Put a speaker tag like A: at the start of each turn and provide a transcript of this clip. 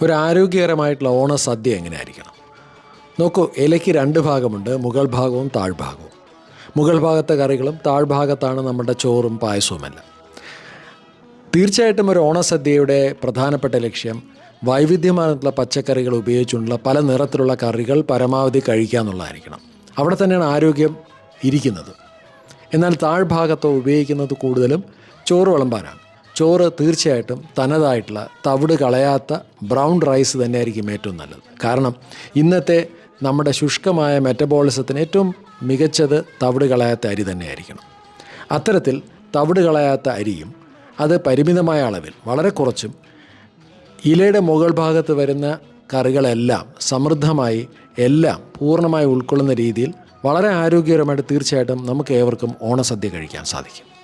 A: ഒരു ആരോഗ്യകരമായിട്ടുള്ള ഓണസദ്യ എങ്ങനെയായിരിക്കണം? നോക്കൂ, ഇലയ്ക്ക് രണ്ട് ഭാഗമുണ്ട്, മുകൾ ഭാഗവും താഴ്ഭാഗവും. മുകൾ ഭാഗത്തെ കറികളും താഴ്ഭാഗത്താണ് നമ്മുടെ ചോറും പായസവുമെല്ലാം. തീർച്ചയായിട്ടും ഒരു ഓണസദ്യയുടെ പ്രധാനപ്പെട്ട ലക്ഷ്യം വൈവിധ്യമാർന്ന പച്ചക്കറികൾ ഉപയോഗിച്ചുകൊണ്ടുള്ള പല നിറത്തിലുള്ള കറികൾ പരമാവധി കഴിക്കുക എന്നുള്ളതായിരിക്കണം. അവിടെ തന്നെയാണ് ആരോഗ്യം ഇരിക്കുന്നത്. എന്നാൽ താഴ്ഭാഗത്തോ ഉപയോഗിക്കുന്നത് കൂടുതലും ചോറ് വിളമ്പാനാണ്. ചോറ് തീർച്ചയായിട്ടും തനതായിട്ടുള്ള തവിട് കളയാത്ത ബ്രൗൺ റൈസ് തന്നെയായിരിക്കും ഏറ്റവും നല്ലത്. കാരണം ഇന്നത്തെ നമ്മുടെ ശുഷ്കമായ മെറ്റബോളിസത്തിന് ഏറ്റവും മികച്ചത് തവിട് കളയാത്ത അരി തന്നെയായിരിക്കണം. അത്തരത്തിൽ തവിട് കളയാത്ത അരിയും അത് പരിമിതമായ അളവിൽ വളരെ കുറച്ചും ഇലയുടെ മുകൾ ഭാഗത്ത് വരുന്ന കറികളെല്ലാം സമൃദ്ധമായി എല്ലാം പൂർണ്ണമായി ഉൾക്കൊള്ളുന്ന രീതിയിൽ വളരെ ആരോഗ്യകരമായിട്ട് തീർച്ചയായിട്ടും നമുക്ക് ഏവർക്കും ഓണസദ്യ കഴിക്കാൻ സാധിക്കും.